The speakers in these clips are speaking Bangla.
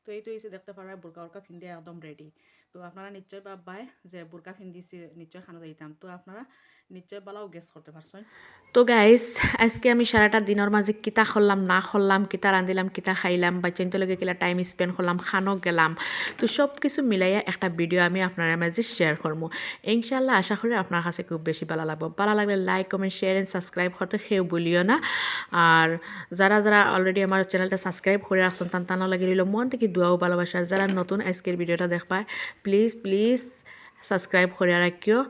তো এইটো হয়েছে দেখতে পারা বোরকা ওরকা পিন্দে একদম রেডি। তো আপনারা নিশ্চয় ভাববাই যে বোরকা পিন্দিছি নিশ্চয় খানো যাইতাম, তো আপনারা নিশ্চয় বালাও গেস করতে পারছেন। তো গাইস, আজকে আমি সারাটা দিনের মাঝে কিতা করলাম না করলাম, কিতা রাঁধিলাম, কিতা খাইলাম, বাচ্চাইনতে লগে কিলা টাইম স্পেন্ড করলাম, খানো গেলাম, তো সব কিছু মিলাইয়া একটা ভিডিও আমি আপনার মাঝে শেয়ার করবো। ইনশাল্লাহ আশা করি আপনার কাছে খুব বেশি ভালো লাগবে। ভালো লাগলে like comment share and subscribe করতে কেউ বলিও না। আর যারা যারা অলরেডি আমার চ্যানেলটা সাবস্ক্রাইব করে রাখছেন তান লাগে রইল মন থেকে দোয়াও ভালোবাসার। যারা নতুন আজকের ভিডিওটা দেখবায় প্লিজ প্লিজ সাবস্ক্রাইব করে রাখিও।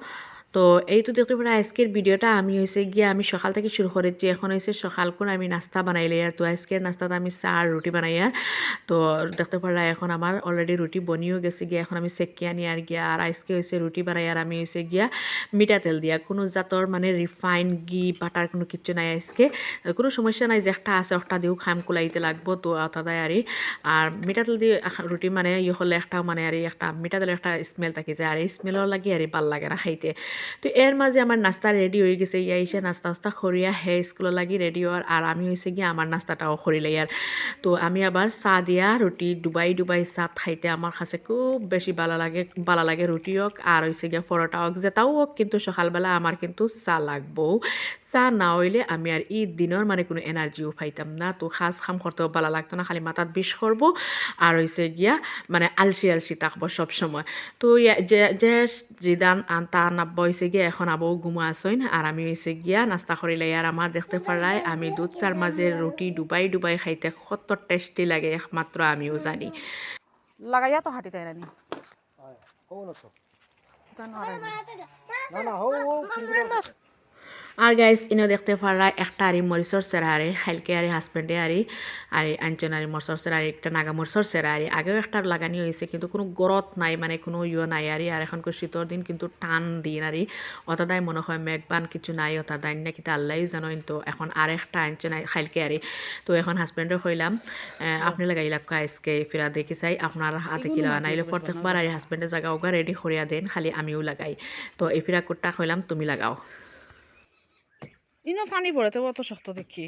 তো এই তো দেখতে পারা আজকের ভিডিওটা আমি হয়েছে গিয়ে আমি সকাল থেকে শুরু করেছি। এখন হয়েছে সকাল করে আমি নাস্তা বানাইলে আর, তো আজকের নাস্তাটা আমি চা আর রুটি বানাই আর। তো দেখতে পারা এখন আমার অলরেডি রুটি বনিও গেছে গিয়া, এখন আমি সেকিয়া নিয়ে আর গিয়া আর আজকে হয়েছে রুটি বানাই আর আমি হয়েছে গিয়া মিঠা তেল দিয়া, কোনো জাতর মানে রিফাইন ঘি বাটার কোনো কিছু নাই আজকে। কোনো সমস্যা নাই যে একটা আছে একটা দিয়েও খাম কুলাইতে লাগবো, তো অতটাই আর মিঠা তেল দিয়ে রুটি মানে ইয়ে হলে একটা মানে আর একটা মিঠা তেলের একটা স্মেল থাকে যায় আর এই স্মেলও লাগে আর ভাল লাগে না খাইতে। তো এর মাঝে আমার নাস্তা রেডি হয়ে গেছে, ইয়া এসে নাস্তা টাস্তা খরিয়া হে স্কুলে লাগি রেডি হওয়ার আর আমি হয়েছে গিয়ে আমার নাস্তাটাও খরিলাই আর। তো আমি আবার চা দিয়া রুটি ডুবাই ডুবাই চা খাইতে আমার কাছে খুব বেশি ভালো লাগে রুটি হোক আর হয়েছে গিয়ে পরোটা হোক যেটাও হোক, কিন্তু সকালবেলা আমার কিন্তু চা লাগবো। চা না হইলে আমি আর এই দিনের মানে কোনো এনার্জিও পাইতাম না, তো কাজ কাম করতেও ভালো লাগতো না, খালি মাথাত বিষ করবো আর হয়েছে গিয়া মানে আলসি আলসি থাকবো সব সময়। তো যে যে জিদান আনতা নাব্বা হয়েছে গিয়া এখন আবও ঘুমা আসইন আর আমি হয়েছে গিয়া নাস্তা করিলে আর আমার দেখতে পারাই আমি দুধ চার মাঝে রুটি ডুবাই ডুবাই খাইতে কত টেস্টি লাগে একমাত্র আমিও জানি। লাগাইয়া তো হাঁটি তাই রানি আর গাইস ইনো দেখতে পারা একটা আরি মরিচর সেরা আরে খাইলকে আরি হাজবেন্ডে আরি আরে আঞ্চন আরি মরচর সেরা আরি একটা নাগা মরচর সেরা আরি আগেও একটা লাগানি হয়েছে কিন্তু কোনো গরত নাই মানে কোনো ইয়ে নাই আরি আর এখন শীতর দিন কিন্তু টান দিন আরি অতটাই মনে হয় মেঘবান কিছু নাই অত দাইন না কিন্তু আল্লাহ জানো, কিন্তু এখন আর একটা আঞ্চন খাইলকে আরি। তো এখন হাজবেন্ডে কইলাম আপনি লাগাইলাম আজকে ফিরা দেখি চাই আপনার হাতে কি লাগা নাইলে প্রত্যেকবার আর হাজবেন্ডে জায়গা ওগা রেডি করিয়া দেন খালি আমিও লাগাই। তো এই ফিরা কোটটা কইলাম তুমি লাগাও। ইনো পানি পড়ে তো অত শক্ত দেখি।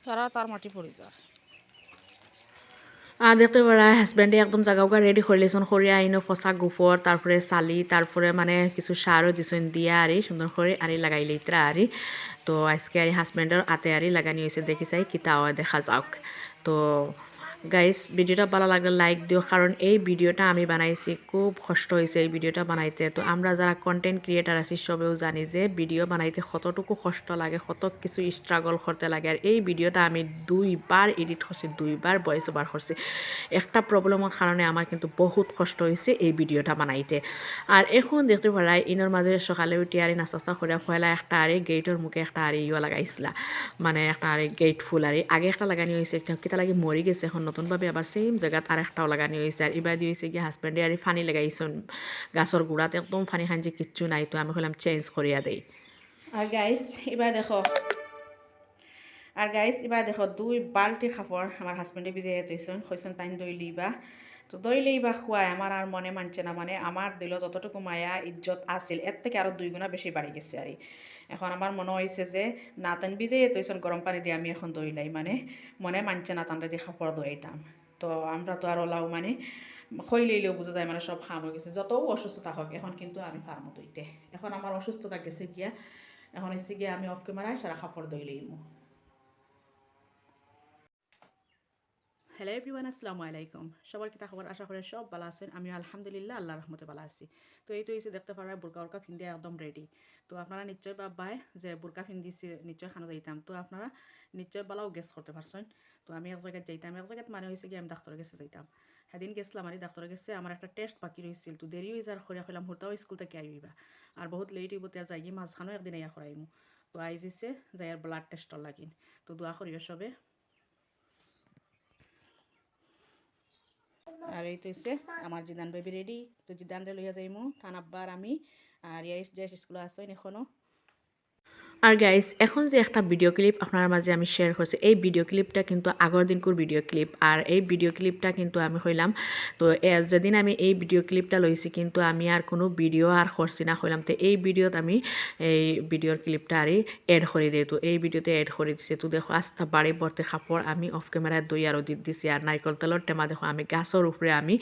সারা তার মাটি পড়ে যায়। আর দেখতে পারা হাজব্যান্ডে একদম জায়গা রেডি করে লেছেন করিয়া আইনো ফসা গোফর তারপরে চালি তারপরে মানে কিছু সারও দিছেন দিয়া আরি সুন্দর করে আরি লাগাই লইতরা আরি। তো আজকে আরি হাজব্যান্ডের আতে আরি লাগানি হয়েছে দেখি চাই কিতাও দেখা যাওক। তো গাইস ভিডিওটা ভালো লাগলে লাইক দিও, কারণ এই ভিডিওটা আমি বানাইছি খুব কষ্ট হয়েছে এই ভিডিওটা বানাইতে। তো আমরা যারা কন্টেন্ট ক্রিয়েটার আছি সবেও জানি যে ভিডিও বানাইতে কতটুকু কষ্ট লাগে, কত কিছু স্ট্রাগল করতে লাগে। আর এই ভিডিওটা আমি 2বার এডিট করছি, 2বার ভয়েস ওভার করছি। একটা প্রবলেমের কারণে আমার কিন্তু বহুত কষ্ট হয়েছে এই ভিডিওটা বানাইতে। আর এখন দেখতে পারাই ইনোর মাঝে সকালে উঠি আর নাস্তা করে পয়লা একটা আরে গেটের মুখে একটা আরে ইয়া লাগাইছিলা, মানে একটা আরে গেট ফুল আরে আগে একটা লাগানি হয়েছে একটা কিতা লাগে মরি গেছে, এখন নতুনভাবে আবার সেম জায়গাত আর একটাও লাগানি হয়েছে। আর এবার দিয়ে হয়েছে কি হাজব্যান্ডে আর ফানি লাগাইছেন গাছর গুড়াতে একদম ফানি খাঞ্জি কিচ্ছু নাই, তো আমি বললাম চেঞ্জ করিয়া দেই। আর গাইস এবার দেখো আর গাইস এবার দেখো 2 বালতি কাপড় আমার হাজবেন্ডে ভিজাইয়া থইছেন, কইছেন তাইন দই লইবা। তো দই লইবা খুয়াই আমার আর মনে মানছে না, মানে আমার দিল যতটুকু মায়া ইজ্জত আছিল এর থেকে আরো 2 গুণা বেশি বাড়ি গেছে আর এখন আমার মনে হয়েছে যে না তান ভিজাইয়া থইছেন গরম পানি দিয়ে আমি এখন দই লাই, মানে মনে মানছে না তানটা দিয়ে কাপড় দইতাম। তো আমরা তো আর ওলাও মানে খইলেইলেও বোঝা যায় মানে সব খাম হয়ে গেছে, যত অসুস্থতা হোক এখন কিন্তু আমি ফার্মো দইতে। এখন আমার অসুস্থতা গেছে গিয়া, এখন হচ্ছে গিয়া আমি অফ ক্যামেরায় সারা কাপড় দই লইমু। হ্যালো এভরিওয়ান, আসসালামু আলাইকুম। সবার কিতা খবর, আশা করে সব ভালো আছেন। আমি আলহামদুলিল্লাহ আল্লাহর রহমতে ভালো আছি। তো এই তো এসে দেখতে পারা বোরকা ওরকা ফিন্দে একদম রেডি। তো আপনারা নিশ্চয় ভাববাই যে বোরকা ফিন্দিছি নিশ্চয় খানো যাইতাম, তো আপনারা নিশ্চয় ভালো গেস করতে পারছেন। তো আমি এক জায়গায় যাইতাম, এক জায়গায় মানে হয়েছে কি আমি ডাক্তারের কাছে যাইতাম। সেদিন গেছিলাম আর ডাক্তারের কাছে আমার একটা টেস্ট বাকি রয়েছিল, তো দেরি হয়ে যাওয়ার করে হইলাম হতাও স্কুল থেকে আইবা আর বহুত লেট হইব তে যাই মাঝখানেও একদিন আইয়া করাইমু। তো আইজিছে যাই আর ব্লাড টেস্টর লাগিন। তো দোয়া করিও সবে। আর এই তো হচ্ছে আমার জিদান বেবি রেডি। তো জিদান রে লইয়া যাইমু থান আব্বার আমি আর ইয়াইস যে স্কুলে আসইন এখনো। আর গাইস এখন যে একটা ভিডিও ক্লিপ আপনার মাঝে আমি শেয়ার করছি এই ভিডিও ক্লিপটা কিন্তু আগের দিনকার ভিডিও ক্লিপ আর এই ভিডিও ক্লিপটা কিন্তু আমি হইলাম তো যেদিন আমি এই ভিডিও ক্লিপটা লইছি কিন্তু আমি আর কোনো ভিডিও আর করছি না হইলাম তো এই ভিডিওত আমি এই ভিডিওর ক্লিপটা আর এড করে দিই তো এই ভিডিওতে এড করে দিছি তো দেখো আস্তা বাড়ি ভর্তি কাপড় আমি অফ ক্যামেরায় দই আর রোদিত দিছি আর নারকেল তেলের টেমা দেখো আমি গাছের উপরে আমি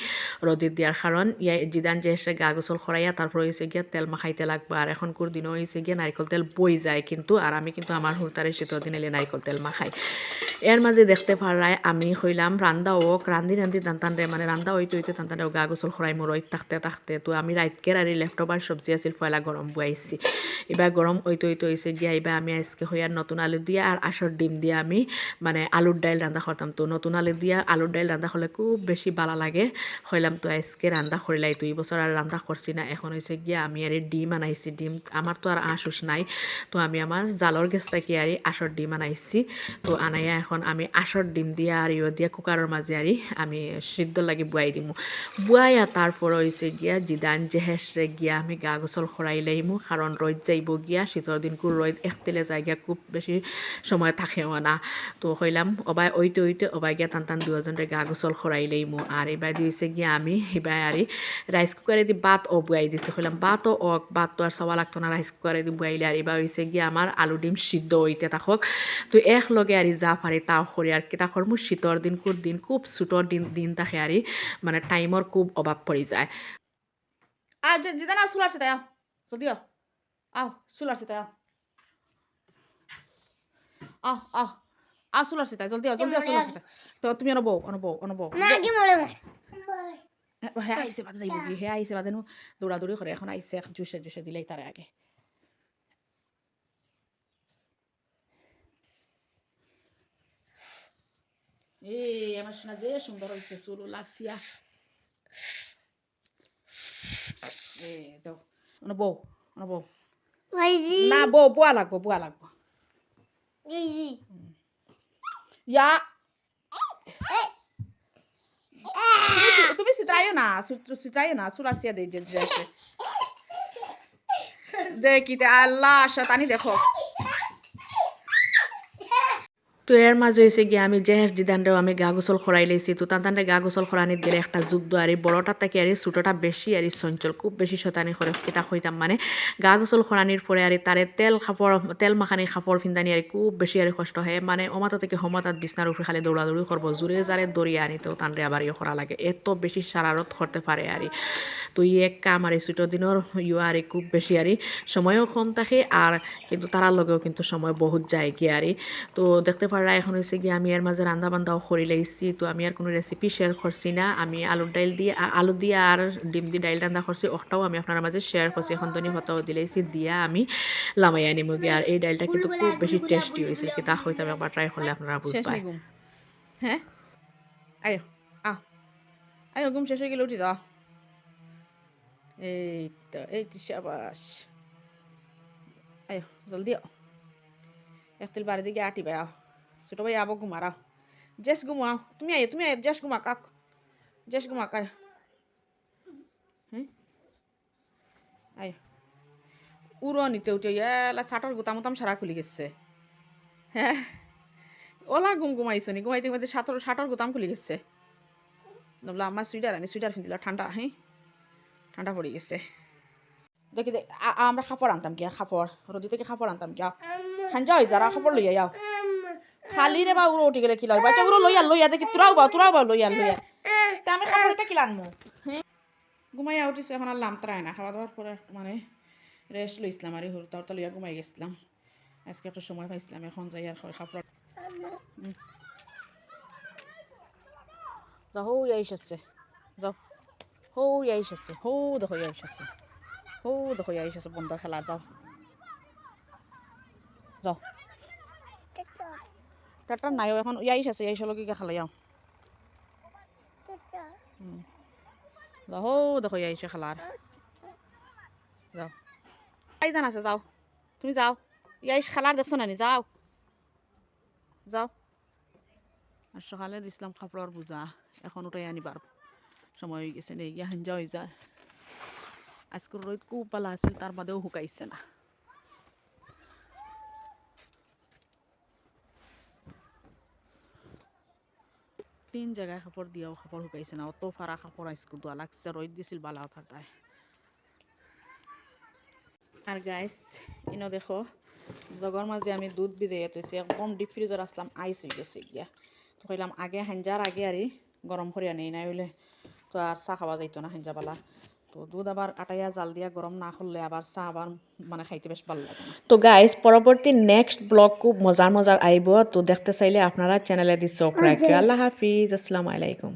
রোদিত দিয়ার কারণ জিদান যে এসে গা গোসল করাইয়া তারপর হয়েছে গিয়া তেল মাখাইতে লাগবে আর এখনকার দিনও হয়েছে গিয়া নারকেল তেল বই যায় কিন্তু আর আমি কিন্তু আমার হুড়তারে শীতের দিন এলে নারকেল তেল মাখাই এর মাঝে দেখতে পারায় আমি হইলাম রান্দা ওক রান্ধি টান রে মানে রান্দা হইতে হইতে টান গা গোসল খরাই মোর থাকতে থাকতে তো আমি রাইতকের আর লেফট ওভার সবজি আছিল পয়লা গরম বুয়াইছি এবার গরম হইতে হইতে হয়েছে গিয়া এবার আমি আজকে হইয়ার নতুন আলু দিয়া আর আশর ডিম দিয়ে আমি মানে আলুর ডাইল রান্না করতাম তো নতুন আলু দিয়া আলুর ডাইল রান্না করলে খুব বেশি ভালো লাগে হইলাম তো আজকে রান্না করিলাই 2 বছর আর রান্না করছি না এখন হয়েছে গিয়া আমি আর ডিম আনাইছি ডিম আমার তো আর আশুস নাই তো আমি আমার জালর গেছটা কি আর আশর ডিম আনাইছি তো আনাইয়া এখন আমি আশর ডিম দিয়া আর ইয়ে দিয়া কুকারের মাঝে আর আমি সিদ্ধ লাগি বুয়াই দিমু বুয়াইয়া তারপর হয়েছে গিয়া জিদান জেহেসরে গিয়া আমি গা গোসল খরাই লাইমু কারণ রোদ যাইব গিয়া শীতের দিন খুব রোদ একতেলে যাই গিয়া খুব বেশি সময় থাকেও না তো হইলাম অবাই ওইতে ওইতে অবাই গিয়া টান দুজনরে গা গোসল খরাই লাইমু আর এবার দিয়েছে গিয়া আমি এবার আর রাইস কুকারে দি ভাত ও বুয়াই দিছে হইলাম ভাতও ওক ভাত তো আর সবা লাগতো না রাইস কুকারে দি বুয়াইলে আর এবার হয়েছে গিয়া আমার আলু ডিম সিদ্ধ হইতে থাকক তো এক লগে আর যা পারি তাও করি আর কি তাকর মোৰ শীতর দিন খুব ছুটর দিন থাকে আর মানে টাইমর খুব অভাব পড়ি যায় আর যেদিন আও চুলার সেটাই আও জলদি আও চুলার সেটাই আও আও আও চুলার সেটাই জলদি চুলার সেটাই তো তুমি অনবৌ হে আইছে বাজে যাইব কি হে আইছে বাজে দৌড়াদৌড়ি করে এখন আইছে জুসে দিলেই তারে আগে এই আমার শোনা যে সুন্দর হয়েছে চুলো লাসিয়া দাও বউ না বউ বুয়া লাগবো ইয়া তুমি সিটাইও না চুলার সিয়া দে দেখি আল্লাহ শয়তানি দেখো তো এর মাঝে হয়েছে গিয়ে আমি জেহেস দিদানরেও আমি গা গোসল খরাই লাইছি তো তানরে গা গোসল খরানিত দিলে একটা যুদ্ধ আর বড়টা থেকে আর ছোটটা বেশি আর চঞ্চল খুব বেশি শতানি করে কিতা হইতাম মানে গা গোসল খরানির পরে আর তারে তেল মাখানি কাপড় ফিন্দানি আর খুব বেশি আর কষ্ট হয় মানে অমাতা থেকে হমাতাত বিছনার উপরে খালি দৌড়াদৌড়ি করবো জোরে জারে দৌড়িয়ে আনিতেও তানরে আবার ইয়ে করা লাগে এত বেশি সারারত করতে পারে আর তো এক কাম আর ছোট দিনের ইয়ে আর খুব বেশি আর সময়ও কম থাকে আর কিন্তু তারার লগেও কিন্তু সময় বহুত যায় গিয়ে আর তো দেখতে পারা এখন হয়েছে গিয়ে আমি এর মাঝে রান্না বান্ধাও করে লাইছি তো আমি আর কোনো রেসিপি শেয়ার করছি না আমি আলু দিয়ে আর ডিম দিয়ে ডাইল রান্না করছি ওটাও আমি আপনার মাঝে শেয়ার করছি এখন ধনী হতাও দিলাইছি দিয়া আমি লামাইয়া নিমু গিয়ে আর এই ডাইলটা কিন্তু খুব বেশি টেস্টি হয়েছে কি তা হইতে একবার ট্রাই করলে আপনারা বুঝবেন হ্যাঁ আয় আয় ঘুম শেষ হয়ে গেলে উঠে যাও এই তো শাবাশ আয় জলদি একতিল বাড়ি দিকে আটি ভাই ছোট ভাই আবো ঘুমারাও জেস ঘুমাও তুমি আয় জেস ঘুমা কাক জেস ঘুমা কায় হ্যাঁ আয় উড়ো নিতে উঠে এলা শাটার গুতাম সারা খুলে গেছে হ্যাঁ ওলা ঘুমাইছো নি ঘুমাইতে ঘুমাইতে শাটার গুতাম খুলে গেছে বললাম আমার সুইটার ফিন্দিল ঠান্ডা পড়ে গেছে দেখি আমরা কাপড় আনতাম গিয়া কাপড় রোদি থেকে কাপড় আনতাম গিয়া খাঞ্জা হয়ে যারা কাপড় লইয়া যাও খালি রে বা উড়ো উঠে গেলে কি লয় বাচ্চা উড়ো লইয়া দেখি তোরাও বা লইয়া তা আমি কাপড়টা কি লাগবো ঘুমাইয়া উঠিছে এখন আর লামতারাই না খাওয়া দাওয়ার পরে মানে রেস্ট লইছিলাম আর হুড়তা লইয়া ঘুমাই গেছিলাম আজকে একটা সময় পাইছিলাম এখন যাই আর কাপড় যাও হৌ আইস আছে যাও হৌ আইস আছে হৌ দেখো আইস আছে বন্ধ খেলা যাও টাটার নাই এখন আইস আছে লগে খেলা যাও দেখো আইসে খেলার যাও জান আছে যাও তুমি যাও আইস খেলার দেখছো না যাও আর সকালে দিছিলাম কাপড়ের বোঝা এখন উঠাই আনিবার সময় হয়ে গেছে নেই গিয়া হাঞ্জা হয়ে যায় আজকের রোদ খুব পালা আছিল তার বাদেও শুকাইছে না তিন জায়গায় কাপড় দিয়েও কাপড় শুকাইছে না, অত ফারা কাপড় আজকে দোয়া লাগছে, রোদ দিছিল বালাও থাকায়। আর গাইস ইনো দেখো জগর মাঝে আমি দুধ ভিজাইয়া থইছি, একদম ডিপ ফ্রিজর আসলাম আইস হয়ে গেছে গিয়া। তো কইলাম আগে হাঞ্জার আগে আরই গরম করিয়া নেই, নাই হইলে তো আর চা খাওয়া যাইতো না হাঞ্জাবালা। তো দুধ আবার আটাইয়া জাল দিয়া গরম না করলে আবার চা আবার মানে খাইতে বেশ ভালো লাগে না। তো গাইস পরবর্তী নেক্সট ব্লগ খুব মজার মজার আইব, তো দেখতে চাইলে আপনারা চ্যানেলে দি চোখ রাখিও। আল্লাহ হাফিজ, আসসালামু আলাইকুম।